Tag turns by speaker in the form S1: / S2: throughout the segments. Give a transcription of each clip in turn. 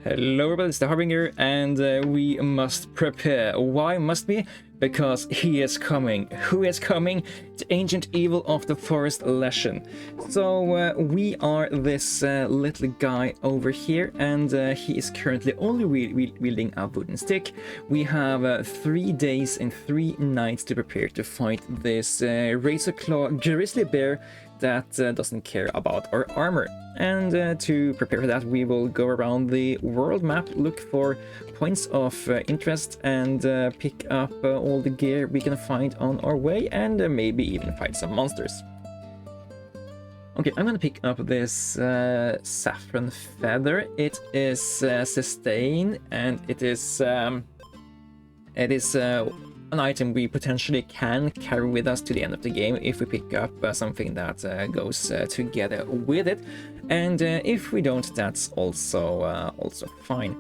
S1: Hello everybody, it's the Harbinger, and we must prepare. Why must we? Because he is coming. Who is coming? The ancient evil of the forest Leshen. So we are this little guy over here, and he is currently only wielding a wooden stick. We have 3 days and 3 nights to prepare to fight this razor claw grizzly bear that doesn't care about our armor. And to prepare for that, we will go around the world map, look for points of interest, and pick up all the gear we can find on our way, and maybe even fight some monsters. Okay, I'm gonna pick up this saffron feather. It is sustain, and it is an item we potentially can carry with us to the end of the game if we pick up something that goes together with it, and if we don't, that's also fine.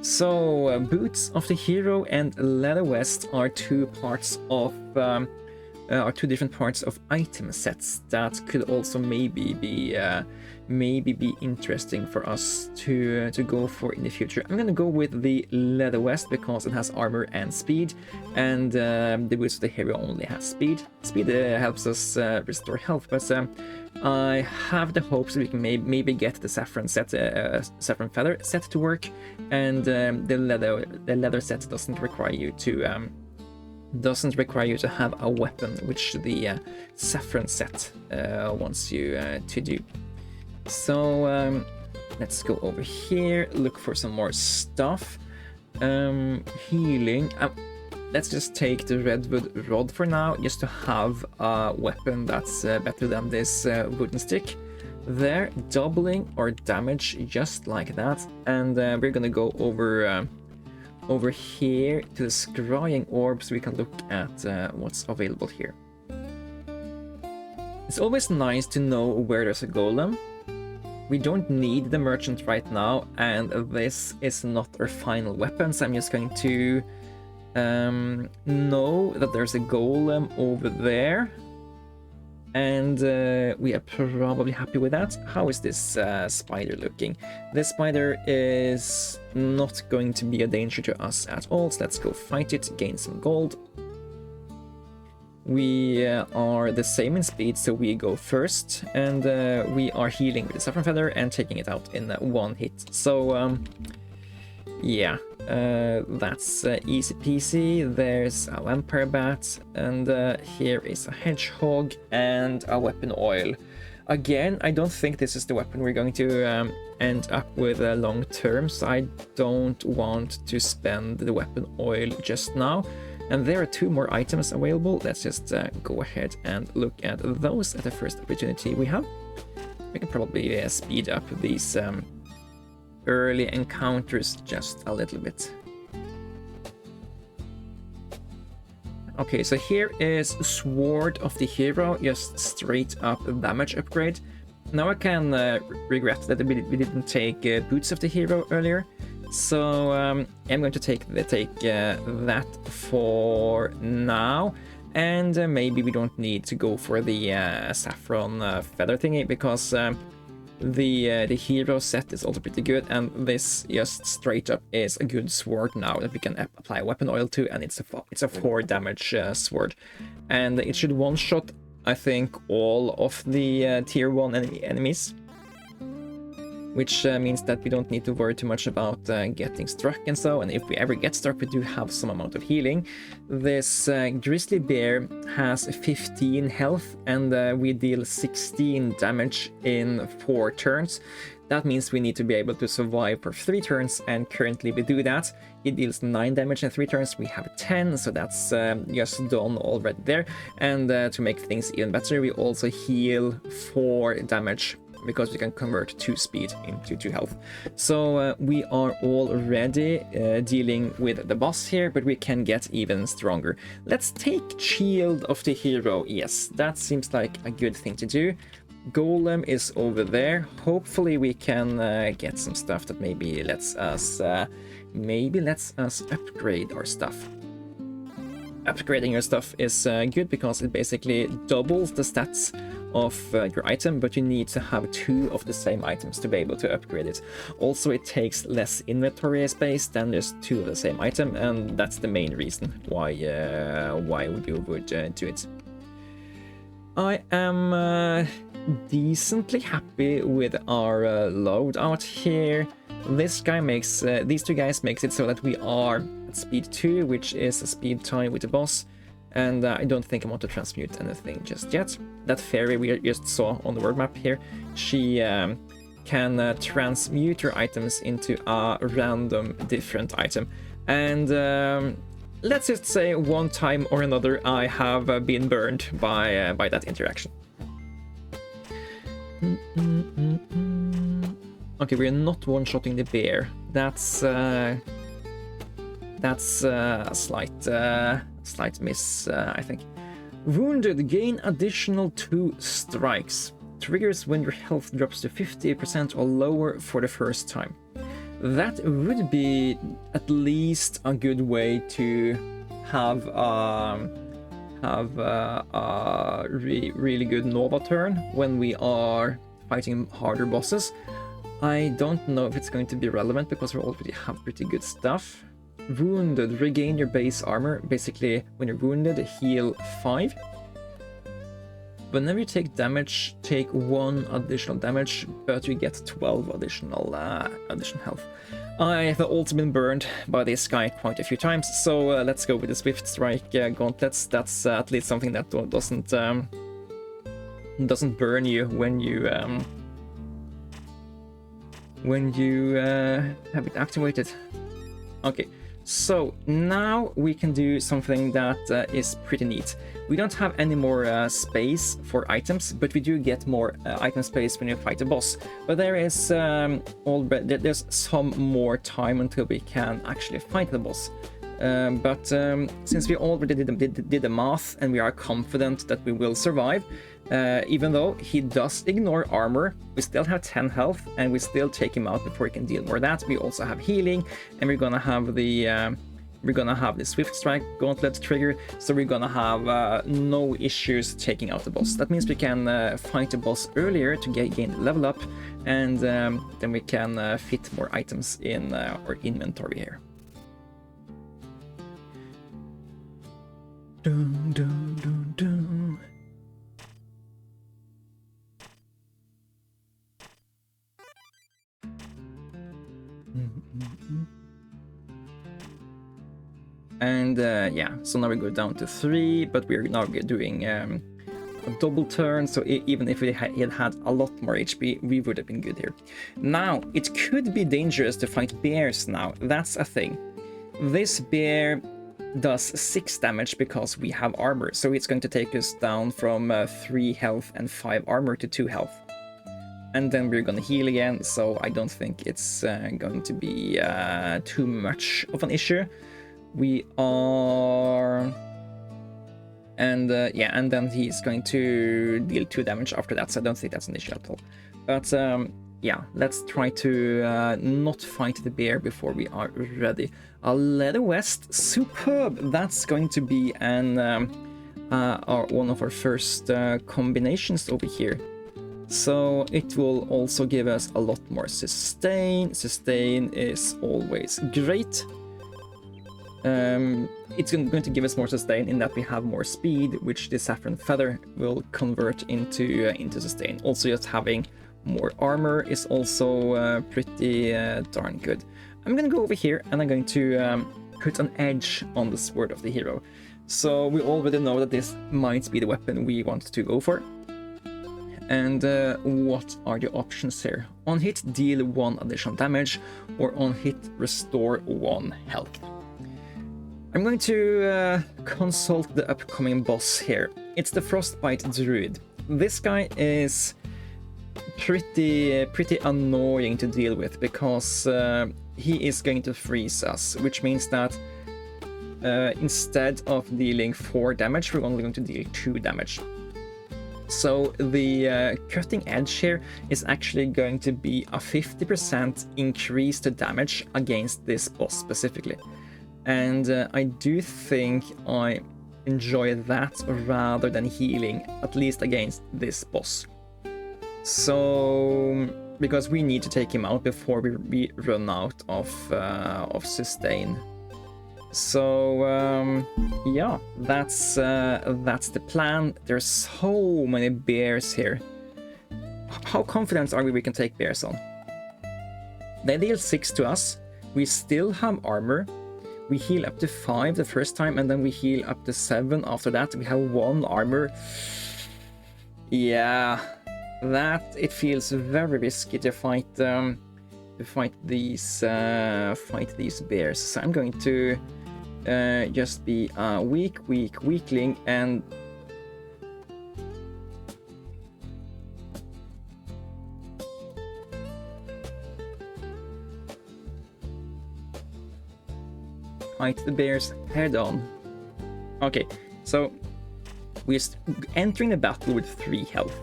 S1: So boots of the hero and leather vest are two different parts of item sets that could also maybe be interesting for us to go for in the future. I'm gonna go with the leather vest because it has armor and speed, and the boots of the hero only has speed. Speed helps us restore health, but I have the hopes that we can maybe get the saffron saffron feather set to work, and the leather set doesn't require you to have a weapon, which the saffron set wants you to do. So let's go over here, look for some more stuff. Healing. Let's just take the redwood rod for now, just to have a weapon that's better than this wooden stick. There, doubling our damage just like that, and we're gonna go over here to the scrying orb so we can look at what's available here. It's always nice to know where there's a golem. We don't need the merchant right now, and this is not our final weapon, so I'm just going to know that there's a golem over there, and we are probably happy with that. How is this spider looking? This spider is not going to be a danger to us at all, so let's go fight it, gain some gold. We are the same in speed, so we go first, and we are healing with the saffron feather and taking it out in one hit. So yeah, that's easy peasy. There's a vampire bat, and here is a hedgehog and a weapon oil. Again, I don't think this is the weapon we're going to end up with long term, so I don't want to spend the weapon oil just now. And there are 2 more items available. Let's just go ahead and look at those at the first opportunity we have. We can probably speed up these early encounters just a little bit. Okay, so here is Sword of the Hero, just straight up damage upgrade. Now I can regret that we didn't take Boots of the Hero earlier. So I'm going to take that for now, and maybe we don't need to go for the saffron feather thingy, because the hero set is also pretty good, and this just straight up is a good sword now that we can apply weapon oil to, and it's a 4 damage sword, and it should one-shot, I think, all of the tier 1 enemies. Which means that we don't need to worry too much about getting struck and so, and if we ever get struck, we do have some amount of healing. This grizzly bear has 15 health, and we deal 16 damage in 4 turns. That means we need to be able to survive for 3 turns, and currently we do that. He deals 9 damage in 3 turns, we have 10, so that's just done already there. And to make things even better, we also heal 4 damage, because we can convert 2 speed into 2 health. So we are already dealing with the boss here, but we can get even stronger. Let's take Shield of the Hero. Yes, that seems like a good thing to do. Golem is over there. Hopefully we can get some stuff that maybe lets us upgrade our stuff. upgrading your stuff is good because it basically doubles the stats of your item, but you need to have 2 of the same items to be able to upgrade it. Also, it takes less inventory space than just 2 of the same item, and that's the main reason why you would do it. I am decently happy with our loadout here. This guy makes these 2 guys makes it so that we are at speed 2, which is a speed tie with the boss. And I don't think I want to transmute anything just yet. That fairy we just saw on the world map here, she can transmute your items into a random different item. And let's just say one time or another I have been burned by that interaction. Okay, we're not one-shotting the bear. That's a slight miss, I think. Wounded, gain additional 2 strikes. Triggers when your health drops to 50% or lower for the first time. That would be at least a good way to have a really good Nova turn when we are fighting harder bosses. I don't know if it's going to be relevant because we already have pretty good stuff. Wounded, regain your base armor. Basically, when you're wounded, heal 5. Whenever you take damage, take 1 additional damage, but you get 12 additional health. I have also been burned by this guy quite a few times, so let's go with the Swift Strike gauntlets. That's at least something that doesn't burn you when you have it activated. Okay. So now we can do something that is pretty neat. We don't have any more space for items, but we do get more item space when you fight a boss. But there is there's some more time until we can actually fight the boss. But since we already did the math and we are confident that we will survive, even though he does ignore armor, we still have 10 health and we still take him out before he can deal more of that. We also have healing, and we're gonna have the Swift Strike gauntlet trigger, so we're gonna have no issues taking out the boss. That means we can fight the boss earlier to gain the level up, and then we can fit more items in our inventory here. Dun, dun, dun, dun. And yeah, so now we go down to 3, but we're now doing a double turn, so even if we had a lot more HP, we would have been good here. Now, it could be dangerous to fight bears now, that's a thing. This bear does 6 damage because we have armor, so it's going to take us down from 3 health and 5 armor to 2 health. And then we're gonna heal again, so I don't think it's going to be too much of an issue. We are... And yeah, and then he's going to deal 2 damage after that, so I don't think that's an issue at all. But yeah, let's try to not fight the bear before we are ready. A leather vest, superb! That's going to be one of our first combinations over here. So it will also give us a lot more sustain. Sustain is always great. It's going to give us more sustain in that we have more speed, which the saffron feather will convert into sustain. Also, just having more armor is also pretty darn good. I'm going to go over here and I'm going to put an edge on the sword of the hero. So we already know that this might be the weapon we want to go for. And what are the options here? On hit, deal 1 additional damage, or on hit, restore 1 health. I'm going to consult the upcoming boss here. It's the Frostbite Druid. This guy is pretty annoying to deal with because he is going to freeze us, which means that instead of dealing 4 damage, we're only going to deal 2 damage. So the cutting edge here is actually going to be a 50% increase to damage against this boss specifically. And I do think I enjoy that rather than healing, at least against this boss. So, because we need to take him out before we run out of sustain. So yeah, that's the plan. There's so many bears here. How confident are we can take bears on? They deal 6 to us. We still have armor. We heal up to 5 the first time, and then we heal up to 7 after that. We have 1 armor. Yeah, that it feels very risky to fight these bears. So I'm going to just be a weakling and fight the bears head on. Okay, so we're entering the battle with 3 health,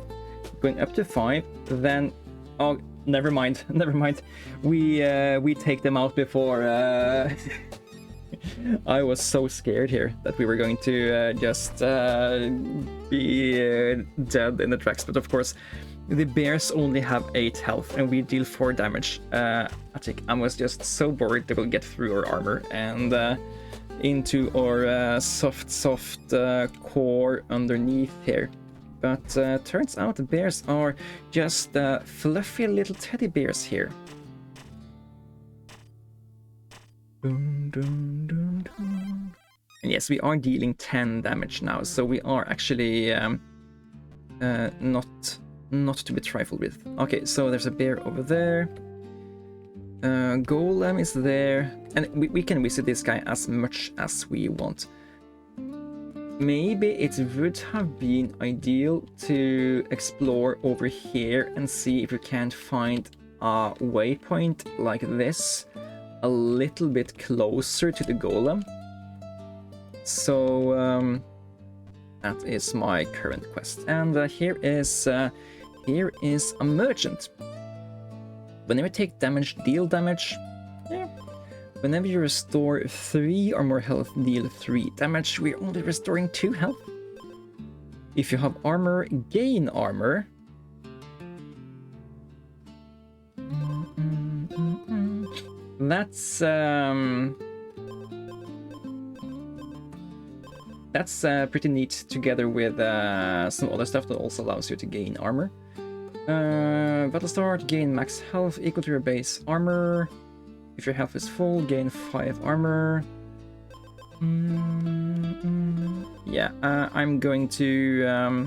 S1: going up to 5, then oh, never mind. We take them out before. I was so scared here that we were going to just be dead in the tracks, but of course the bears only have 8 health and we deal 4 damage. I think I was just so worried they will get through our armor and into our soft core underneath here. But turns out the bears are just fluffy little teddy bears here. Dun, dun, dun, dun. And yes, we are dealing 10 damage now, so we are actually not to be trifled with. Okay, so there's a bear over there. Golem is there, and we can visit this guy as much as we want. Maybe it would have been ideal to explore over here and see if we can't find a waypoint like this a little bit closer to the golem. So that is my current quest. And here is a merchant. Whenever you take damage, deal damage. Yeah. Whenever you restore 3 or more health, deal 3 damage. We're only restoring 2 health. If you have armor, gain armor. That's pretty neat, together with some other stuff that also allows you to gain armor. Battle start, gain max health equal to your base armor. If your health is full, gain 5 armor. Yeah, I'm going to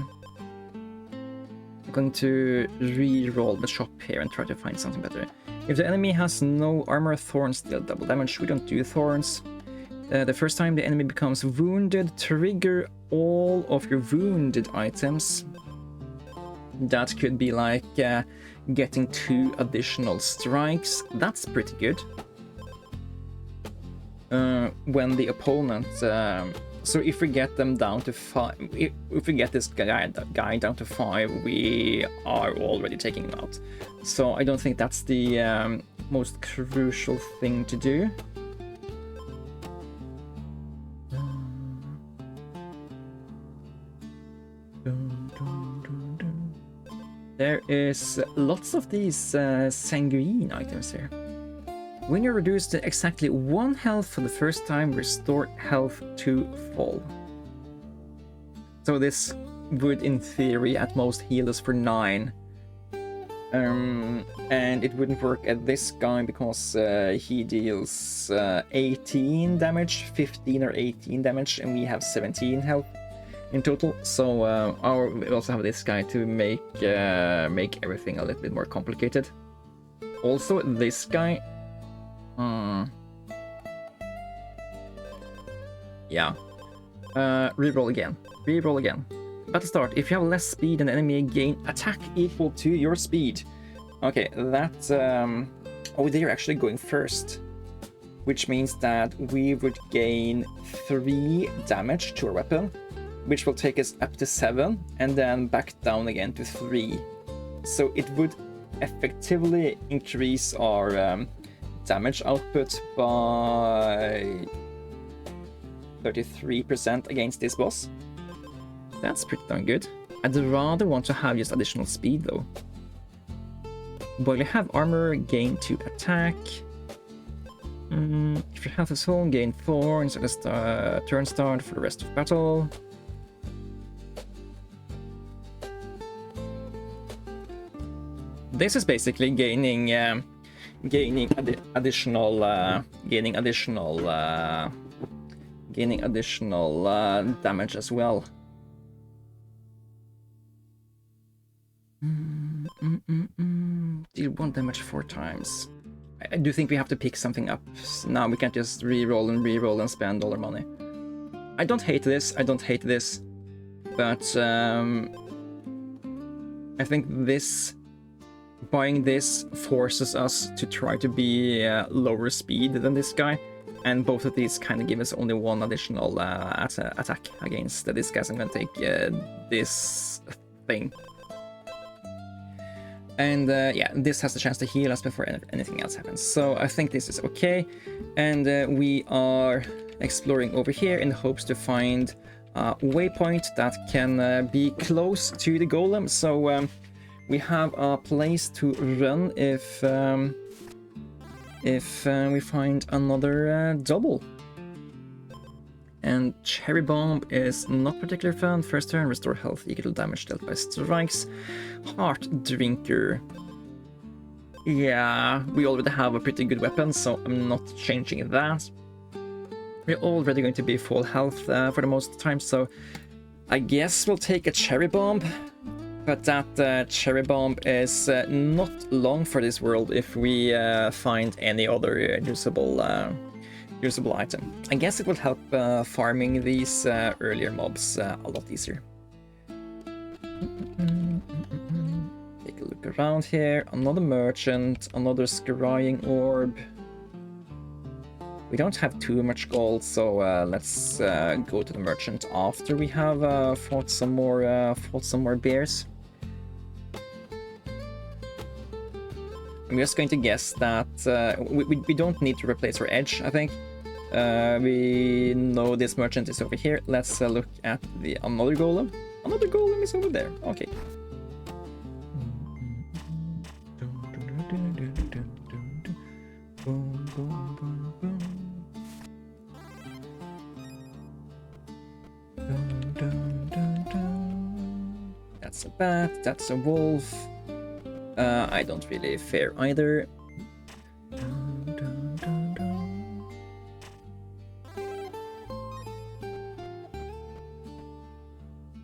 S1: re-roll the shop here and try to find something better. If the enemy has no armor, thorns deal double damage. We don't do thorns. The first time the enemy becomes wounded, trigger all of your wounded items. That could be like getting 2 additional strikes. That's pretty good. When the opponent... so if we get them down to 5... If we get this guy down to 5, we are already taking him out. So I don't think that's the most crucial thing to do. There is lots of these sanguine items here. When you're reduced to exactly 1 health for the first time, restore health to full. So this would, in theory, at most heal us for 9. And it wouldn't work at this guy because he deals 18 damage, 15 or 18 damage, and we have 17 health in total. So we also have this guy to make everything a little bit more complicated. Also, this guy, yeah, reroll again. Battle start. If you have less speed than the enemy, gain attack equal to your speed. Okay, that's oh, they're actually going first, which means that we would gain 3 damage to our weapon, which will take us up to 7, and then back down again to 3. So it would effectively increase our damage output by 33% against this boss. That's pretty darn good. I'd rather want to have just additional speed though. While you have armor, gain 2 attack. If your health is full, gain 4 instead of turn start for the rest of battle. This is basically gaining additional damage as well. Deal 1 damage 4 times. I do think we have to pick something up. Now we can't just re-roll and spend all our money. I don't hate this, but I think buying this forces us to try to be lower speed than this guy, and both of these kind of give us only 1 additional attack against this guy. So I'm gonna take this thing. And yeah, this has the chance to heal us before anything else happens. So I think this is okay. And we are exploring over here in hopes to find a waypoint that can be close to the golem. So we have a place to run if we find another double. And Cherry Bomb is not particularly fun. First turn, restore health equal to damage dealt by strikes. Heart Drinker. Yeah, we already have a pretty good weapon, so I'm not changing that. We're already going to be full health for the most time, so I guess we'll take a Cherry Bomb. But that Cherry Bomb is not long for this world if we find any other usable item. I guess it will help farming these earlier mobs a lot easier. Take a look around here. Another merchant, another scrying orb. We don't have too much gold, so let's go to the merchant after we have fought some more bears. I'm just going to guess that we don't need to replace our edge, I think. We know this merchant is over here. Let's look at another golem. Another golem is over there. Okay. That's a bat, that's a wolf. I don't really fear either.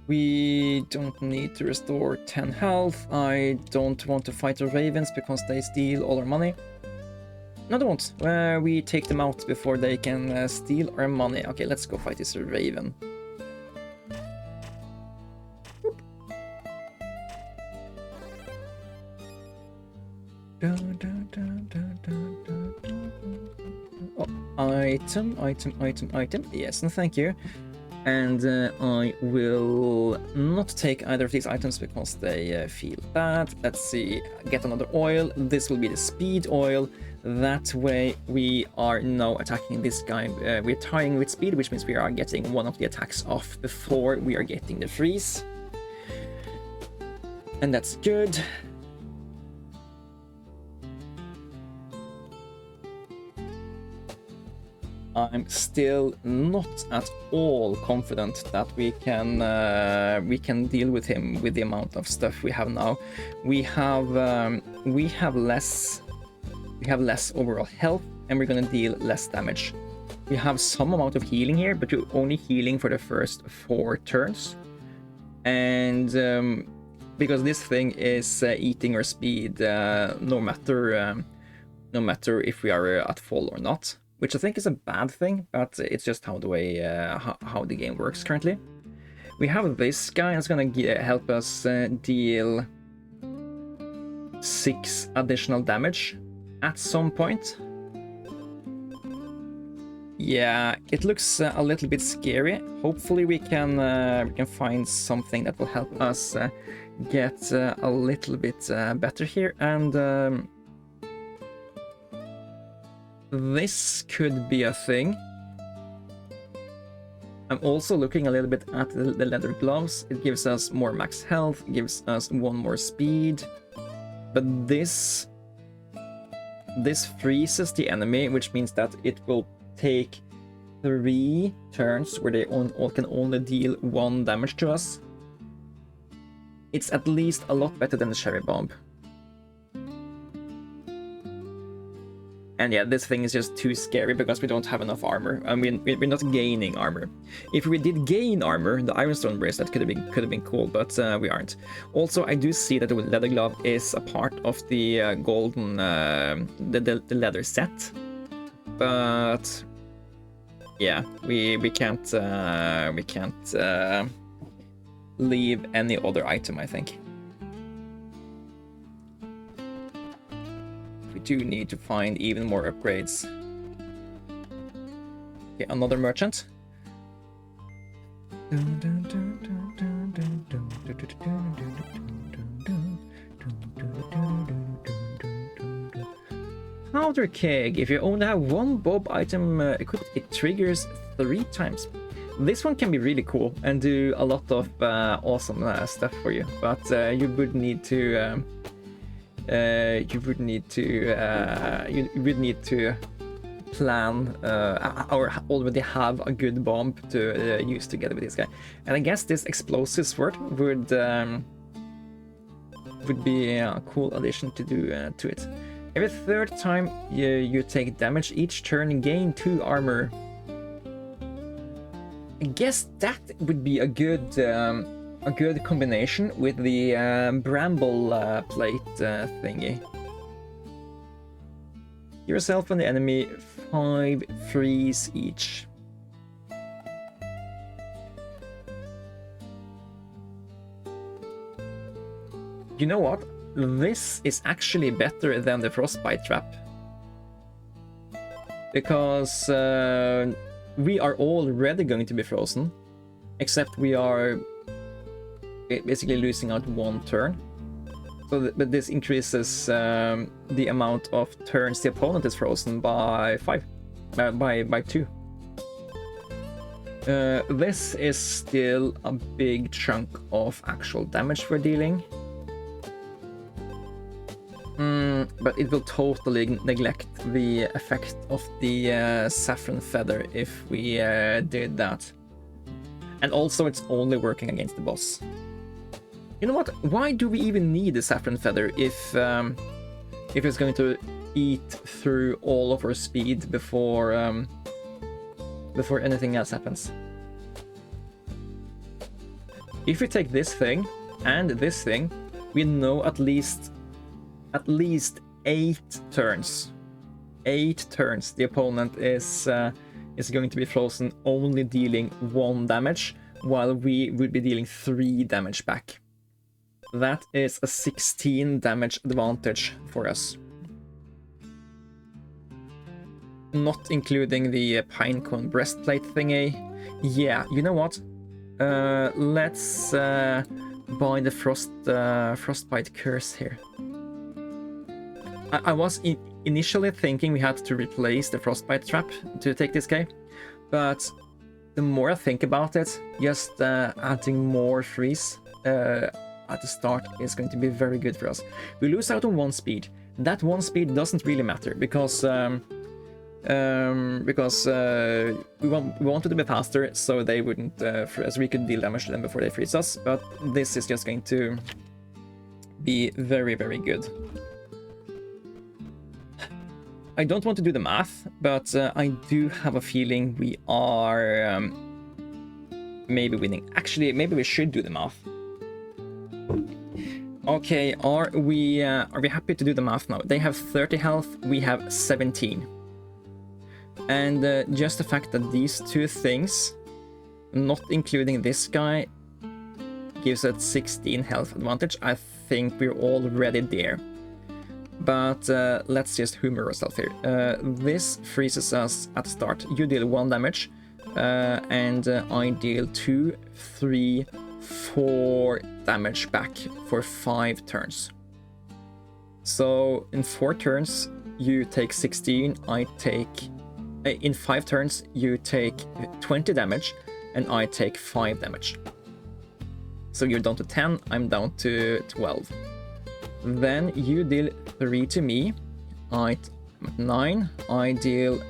S1: We don't need to restore 10 health. I don't want to fight the ravens because they steal all our money. No, they won't. We take them out before they can steal our money. Okay, let's go fight this raven. Oh, item. Yes, and thank you. And I will not take either of these items because they feel bad. Let's see, get another oil. This will be the speed oil. That way we are now attacking this guy. We're tying with speed, which means we are getting one of the attacks off before we are getting the freeze. And that's good. I'm still not at all confident that we can deal with him with the amount of stuff we have now. We have less overall health, and we're gonna deal less damage. We have some amount of healing here, but we're only healing for the first 4 turns, and because this thing is eating our speed no matter if we are at full or not. Which I think is a bad thing, but it's just how the way how the game works currently. We have this guy that's gonna help us deal 6 additional damage at some point. Yeah, it looks a little bit scary. Hopefully we can find something that will help us get a little bit better here, and this could be a thing. I'm also looking a little bit at the leather gloves. It gives us more max health, gives us 1 more speed. But this freezes the enemy, which means that it will take 3 turns where they can only deal 1 damage to us. It's at least a lot better than the Cherry Bomb. And yeah, this thing is just too scary because we don't have enough armor. I mean, we're not gaining armor. If we did gain armor, the Ironstone bracelet could have been cool, but we aren't. Also, I do see that the leather glove is a part of the golden the leather set, but yeah, we can't leave any other item, I think. We do need to find even more upgrades. Okay, another merchant. Powder keg. If you only have 1 bob item equipped, it triggers 3 times. This one can be really cool and do a lot of awesome stuff for you, but you would need to plan or already have a good bomb to use together with this guy. And I guess this explosive sword would be a cool addition to do to it. Every 3rd time you take damage, each turn gain 2 armor. I guess that would be a good combination with the bramble plate thingy. Yourself and the enemy 5 freeze each. You know what? This is actually better than the frostbite trap, because we are already going to be frozen, except we are basically losing out 1 turn. So but this increases the amount of turns the opponent is frozen by 5, by 2. This is still a big chunk of actual damage we're dealing. But it will totally neglect the effect of the saffron feather if we did that. And also it's only working against the boss. You know what? Why do we even need the saffron feather if it's going to eat through all of our speed before anything else happens? If we take this thing and this thing, we know at least 8 turns. 8 turns the opponent is going to be frozen, only dealing 1 damage, while we would be dealing 3 damage back. That is a 16 damage advantage for us. Not including the pinecone breastplate thingy. Yeah, you know what? Let's buy the frostbite curse here. I was initially thinking we had to replace the frostbite trap to take this guy, but the more I think about it, just adding more freeze at the start is going to be very good for us. We lose out on 1 speed. That 1 speed doesn't really matter because we wanted to be faster, so they wouldn't so we could deal damage to them before they freeze us. But this is just going to be very, very good. I don't want to do the math, but I do have a feeling we are maybe winning. Actually, maybe we should do the math. Okay, are we happy to do the math now? They have 30 health, we have 17. And just the fact that these 2 things, not including this guy, gives us 16 health advantage, I think we're already there. But let's just humor ourselves here. This freezes us at the start. You deal 1 damage, and I deal 2, 3, 4 damage back for 5 turns. So in 4 turns, you take 16, I take... In 5 turns, you take 20 damage, and I take 5 damage. So you're down to 10, I'm down to 12. Then you deal 3 to me. I'm at 9. I deal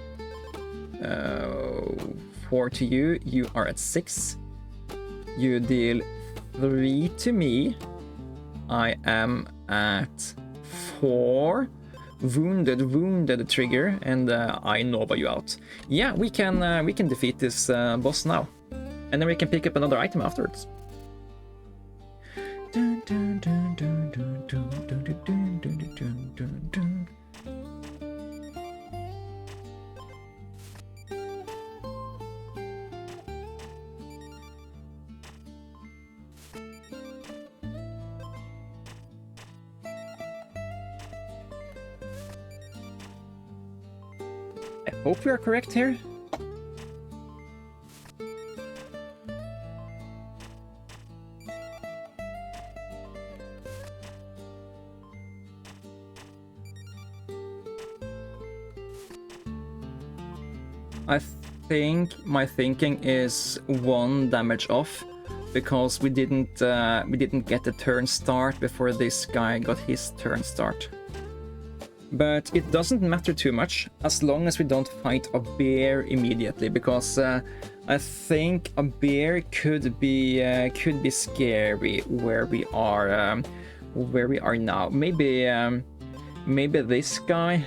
S1: 4 to you. You are at 6. You deal 3 to me. I am at 4. Wounded trigger, and I Nova you out. Yeah, we can defeat this boss now, and then we can pick up another item afterwards. I hope we are correct here. I think my thinking is 1 damage off, because we didn't get the turn start before this guy got his turn start. But it doesn't matter too much as long as we don't fight a bear immediately, because I think a bear could be scary where we are now. Maybe this guy,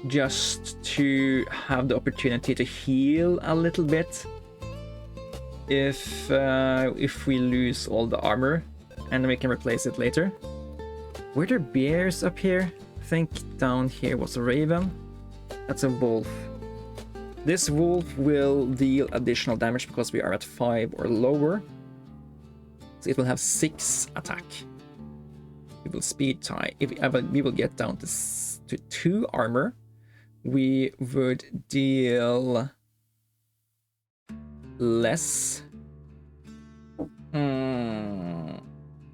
S1: just to have the opportunity to heal a little bit if we lose all the armor, and we can replace it later. Were there bears up here? I think down here was a raven. That's a wolf. This wolf will deal additional damage because we are at 5 or lower. So it will have 6 attack. We will speed tie. If we will get down to 2 armor, we would deal less.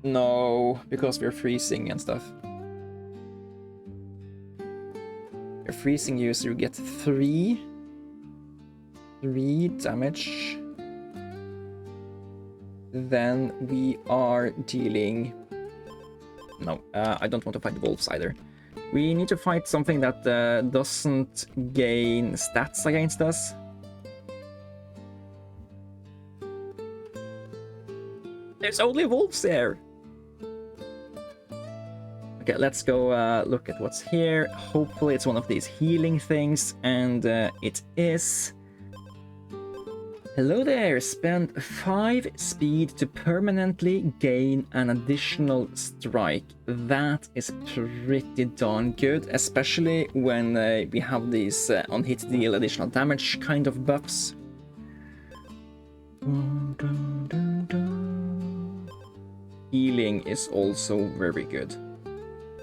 S1: No, because we're freezing and stuff. You're freezing you, so you get 3 damage. Then we are dealing... No, I don't want to fight the wolves either. We need to fight something that doesn't gain stats against us. There's only wolves there! Okay, let's go look at what's here. Hopefully it's one of these healing things, and it is. Hello there! Spend 5 speed to permanently gain an additional strike. That is pretty darn good, especially when we have these on hit deal additional damage kind of buffs. Healing is also very good.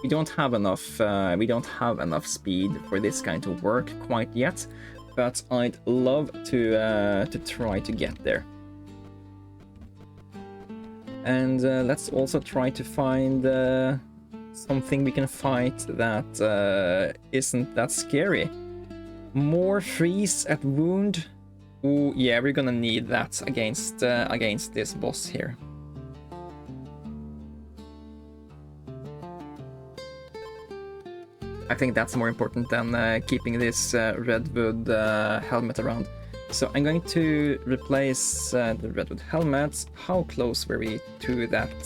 S1: We don't have enough speed for this kind of work quite yet, but I'd love to try to get there. And let's also try to find something we can fight that isn't that scary. More freeze at wound. Ooh, yeah, we're gonna need that against this boss here. I think that's more important than keeping this redwood helmet around. So I'm going to replace the redwood helmet. How close were we to that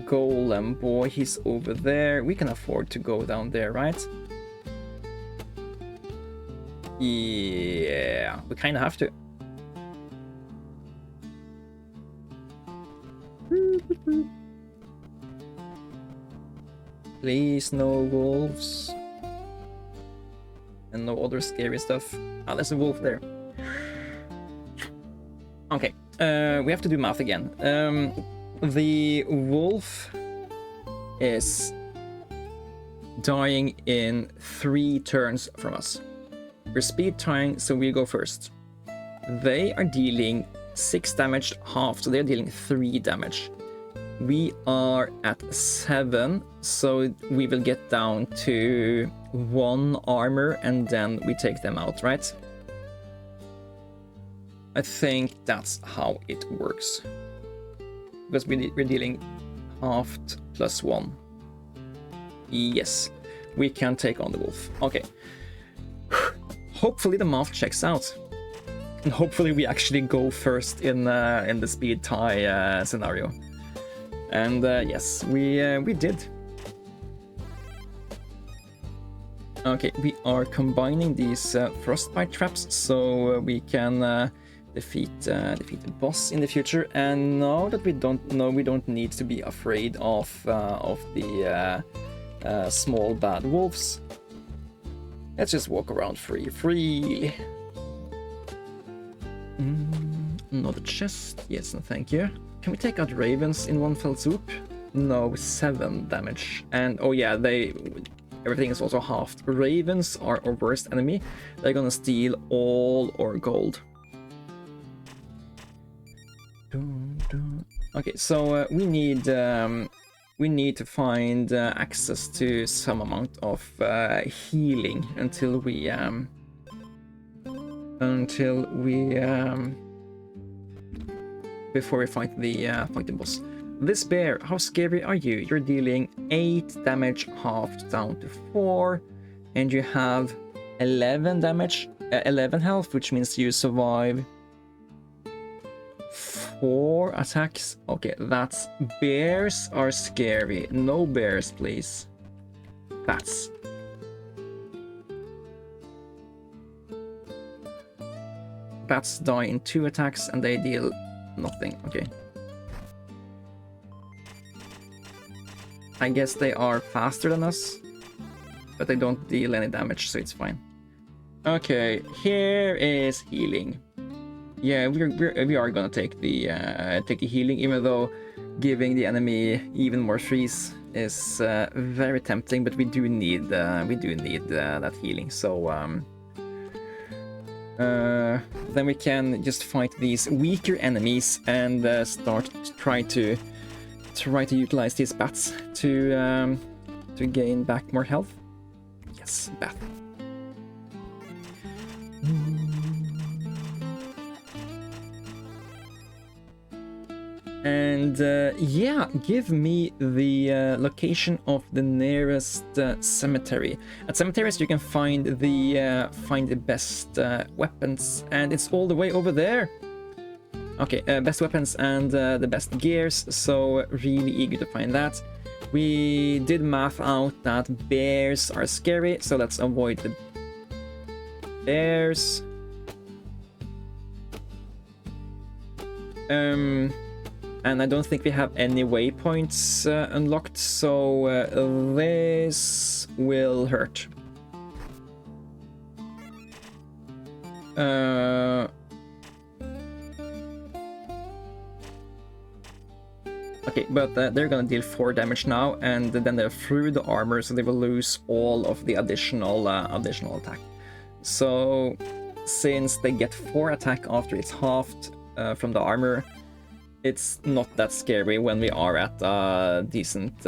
S1: golem boy? He's over there. We can afford to go down there, right? Yeah, we kind of have to. Please, no wolves. And no other scary stuff. Ah, there's a wolf there. Okay, we have to do math again. The wolf is dying in 3 turns from us. We're speed tying, so we go first. They are dealing 6 damage half, so they're dealing 3 damage. We are at 7, so we will get down to 1 armor and then we take them out, right? I think that's how it works. Because we're dealing halved +1. Yes, we can take on the wolf. Okay. Hopefully the math checks out. And hopefully we actually go first in the speed tie scenario. And yes, we did. Okay, we are combining these frostbite traps so we can defeat the boss in the future. And now that we don't need to be afraid of the small bad wolves. Let's just walk around freely. Another chest. Yes, no thank you. Can we take out ravens in one fell swoop? No, 7 damage. And oh yeah, everything is also halved. Ravens are our worst enemy. They're gonna steal all our gold. Okay, so we need to find access to some amount of healing until we before we fight the boss. This bear, how scary are you? You're dealing 8 damage halved down to 4, and you have 11 damage, 11 health, which means you survive 4 attacks. Okay, that's bears are scary. No bears, please. Bats. Bats die in 2 attacks and they deal nothing. Okay. I guess they are faster than us, but they don't deal any damage, so it's fine. Okay, here is healing. Yeah, we are gonna take the healing, even though giving the enemy even more freeze is very tempting. But we do need that healing. So then we can just fight these weaker enemies and start to try to utilize these bats to gain back more health. Yes, bat. And yeah, give me the location of the nearest cemetery. At cemeteries you can find the best weapons, and it's all the way over there. Okay, best weapons and the best gears, so really eager to find that. We did math out that bears are scary, so let's avoid the bears. And I don't think we have any waypoints unlocked, so this will hurt. Okay, but they're gonna deal 4 damage now, and then they're through the armor, so they will lose all of the additional attack. So since they get 4 attack after it's halved from the armor, it's not that scary when we are at a decent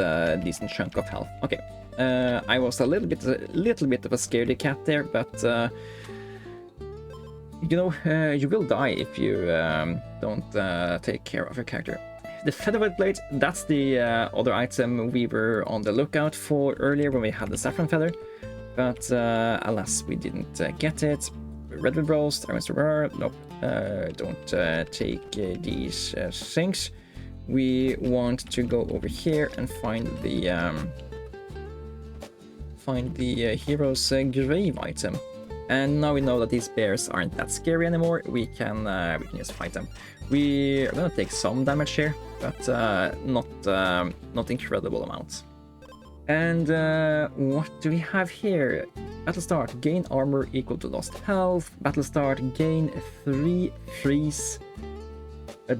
S1: chunk of health. Okay, I was a little bit of a scaredy cat there, but you know, you will die if you don't take care of your character. The featherweight blade, that's the other item we were on the lookout for earlier when we had the saffron feather, but alas, we didn't get it. Redwood roast, nope. Don't take these things. We want to go over here and find the hero's grave item. And now we know that these bears aren't that scary anymore. We can just fight them. We are gonna take some damage here, but not incredible amounts. And what do we have here? Battle start, gain armor equal to lost health. Battle start, gain 3 freeze,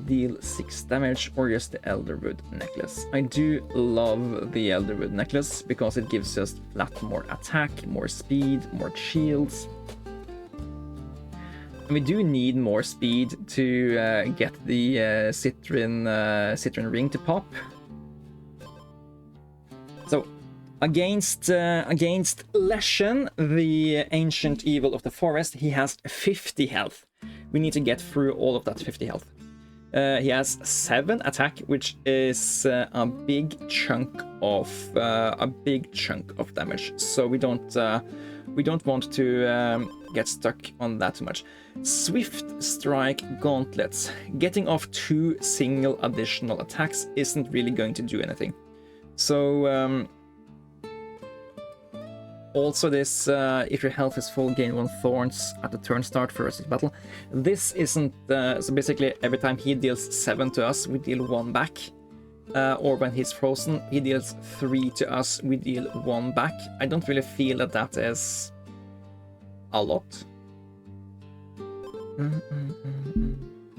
S1: deal 6 damage, or just the Elderwood necklace. I do love the Elderwood necklace because it gives us flat more attack, more speed, more shields. And we do need more speed to get the Citron ring to pop. So against Leshen, the ancient evil of the forest, he has 50 health. we need to get through all of that 50 health. He has 7 attack, which is a big chunk of damage. So we don't want to get stuck on that too much. Swift Strike Gauntlets. Getting off 2 single additional attacks isn't really going to do anything. So also this, if your health is full, gain 1 thorns at the turn start for a battle. This isn't, so basically every time he deals 7 to us, we deal 1 back. Or when he's frozen, he deals 3 to us, we deal 1 back. I don't really feel that that is a lot.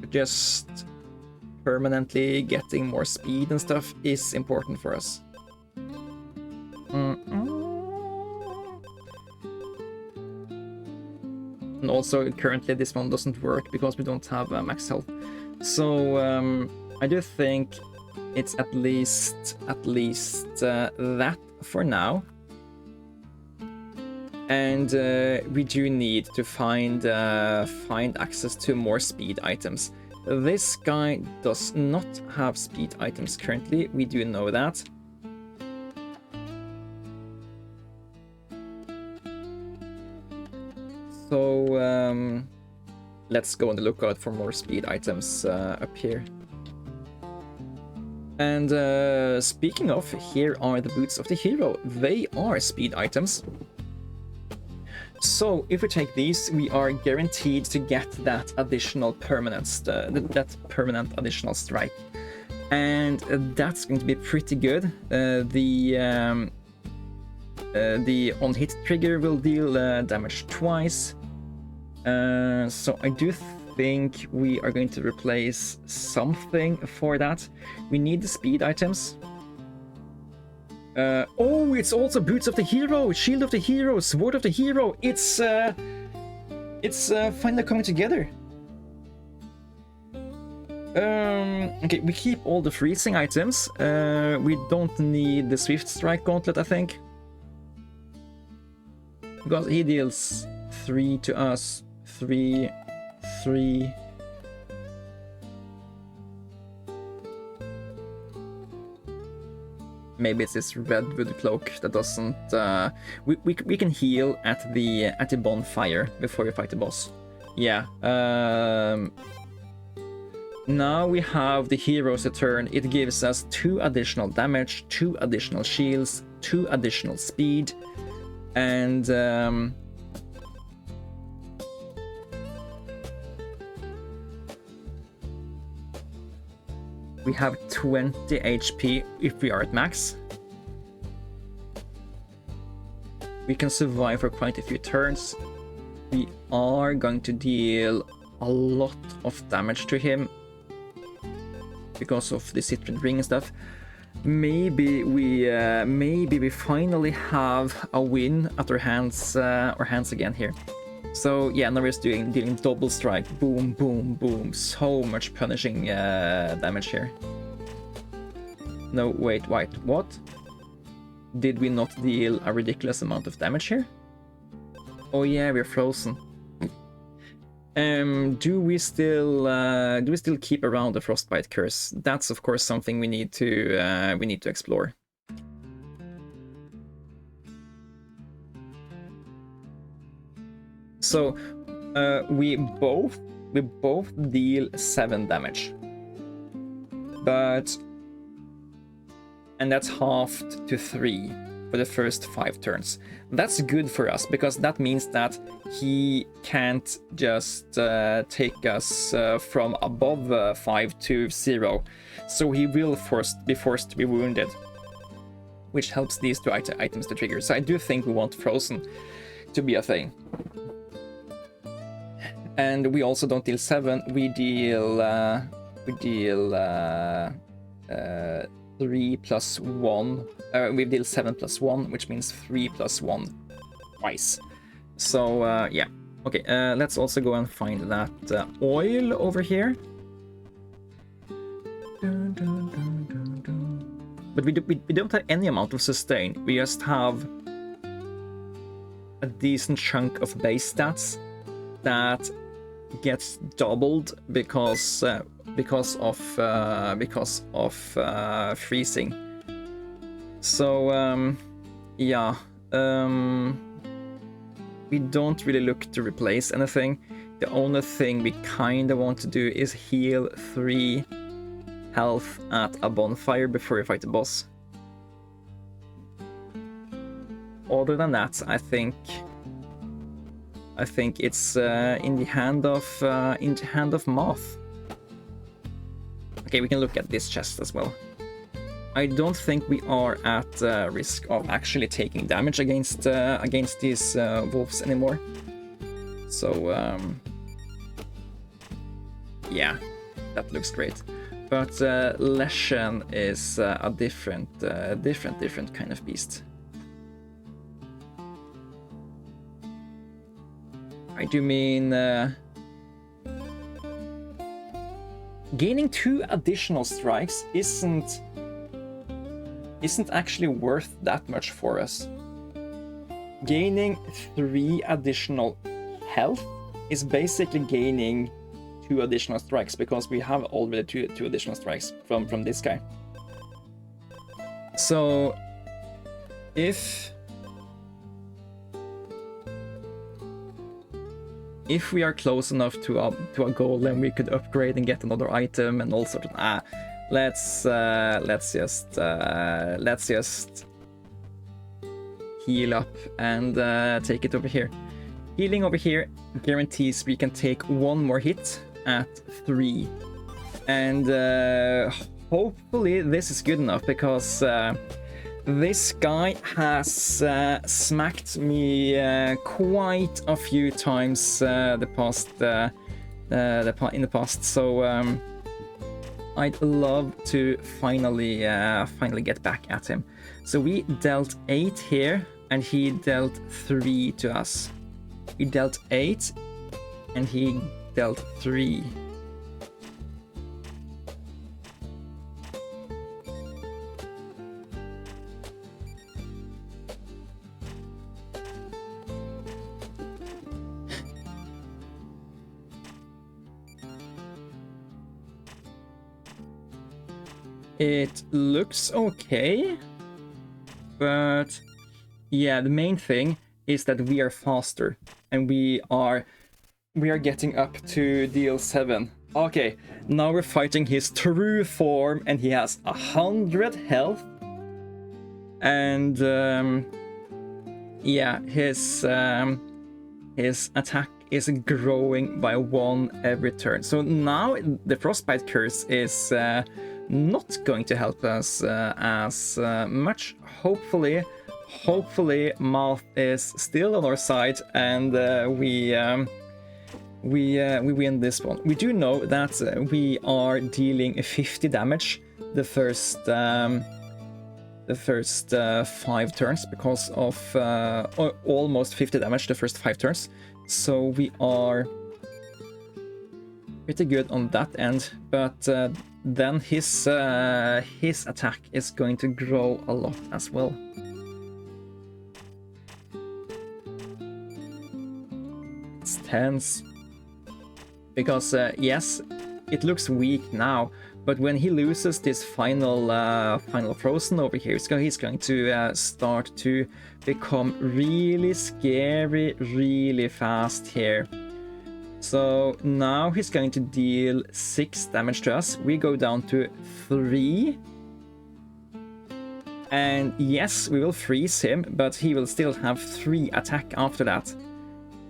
S1: Just permanently getting more speed and stuff is important for us. And also currently this one doesn't work because we don't have max health. So I do think it's at least that for now. And we do need to find access to more speed items. This guy does not have speed items currently, we do know that. So let's go on the lookout for more speed items up here. And speaking of, here are the boots of the hero. They are speed items. So if we take these, we are guaranteed to get that additional permanence, that permanent additional strike. And that's going to be pretty good. The on-hit trigger will deal damage twice. So I do think we are going to replace something for that. We need the speed items. Oh, it's also Boots of the Hero, Shield of the Hero, Sword of the Hero. It's finally coming together. Okay, we keep all the freezing items. We don't need the Swift Strike Gauntlet, I think. Because he deals 3 to us. 3. Maybe it's this redwood cloak that doesn't. We can heal at the bonfire before we fight the boss. Yeah. Now we have the hero's turn. It gives us 2 additional damage, 2 additional shields, 2 additional speed, and we have 20 HP if we are at max. We can survive for quite a few turns. We are going to deal a lot of damage to him because of the Citron Ring and stuff. Maybe we finally have a win at our hands again here. So yeah, now we're dealing double strike, boom, boom, boom. So much punishing damage here. No, wait, what? Did we not deal a ridiculous amount of damage here? Oh yeah, we're frozen. Do we still keep around the frostbite curse? That's of course something we need to explore. So we both deal 7 damage, and that's halved to 3 for the first 5 turns. That's good for us because that means that he can't just take us from above 5 to 0. So he will be forced to be wounded, which helps these 2 items to trigger. So I do think we want Frozen to be a thing. And we also don't deal 7, we deal 3 plus 1. We deal 7 plus 1, which means 3 plus 1 twice. So yeah. Okay, let's also go and find that oil over here. But we don't have any amount of sustain. We just have a decent chunk of base stats that gets doubled because of freezing. So yeah, we don't really look to replace anything. The only thing we kind of want to do is heal 3 health at a bonfire before we fight the boss. Other than that, I think it's in the hand of Moth. Okay, we can look at this chest as well. I don't think we are at risk of actually taking damage against these wolves anymore. So yeah, that looks great. But Leshen is a different kind of beast. I do mean gaining 2 additional strikes isn't actually worth that much for us. Gaining 3 additional health is basically gaining 2 additional strikes, because we have already two additional strikes from this guy. So if we are close enough to a goal, then we could upgrade and get another item and all sorts of let's just heal up and take it over here. Healing over here guarantees we can take 1 more hit at 3, and hopefully this is good enough, because this guy has smacked me quite a few times in the past. So I'd love to finally get back at him. So we dealt 8 here, and he dealt 3 to us. We dealt 8, and he dealt 3. It looks okay, but yeah, the main thing is that we are faster, and we are getting up to DL7. Okay, now we're fighting his true form, and he has 100 health, and yeah, his attack is growing by 1 every turn. So now the frostbite curse is not going to help us as much. Hopefully Mouth is still on our side, and we win this one. We do know that we are dealing 50 damage the first 5 turns, because of almost 50 damage the first 5 turns. So we are pretty good on that end, but then his attack is going to grow a lot as well. It's tense, because yes, it looks weak now, but when he loses this final frozen over here, he's going to start to become really scary really fast here. So now he's going to deal 6 damage to us. We go down to 3. And yes, we will freeze him, but he will still have 3 attack after that.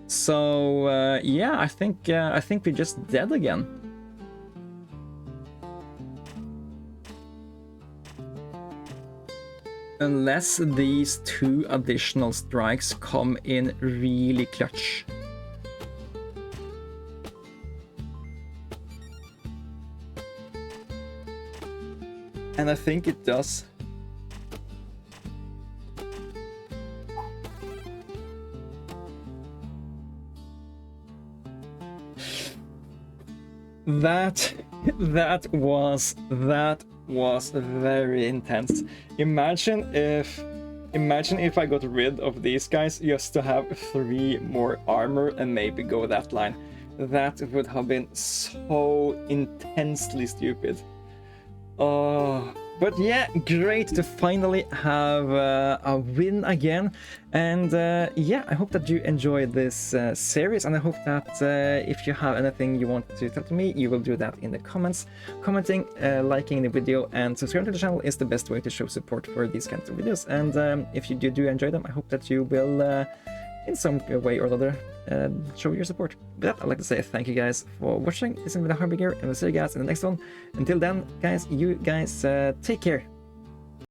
S1: So yeah, I think we're just dead again. Unless these 2 additional strikes come in really clutch. And I think it does. That was very intense. Imagine if I got rid of these guys just to have 3 more armor and maybe go that line. That would have been so intensely stupid. Oh, but yeah, great to finally have a win again. And yeah, I hope that you enjoyed this series, and I hope that if you have anything you want to tell to me, you will do that in the comments. Commenting, liking the video, and subscribing to the channel is the best way to show support for these kinds of videos. And if you do enjoy them, I hope that you will in some way or other show your support. With that, I'd like to say thank you guys for watching. This has been Harbinger, and we'll see you guys in the next one. Until then, guys, you guys take care.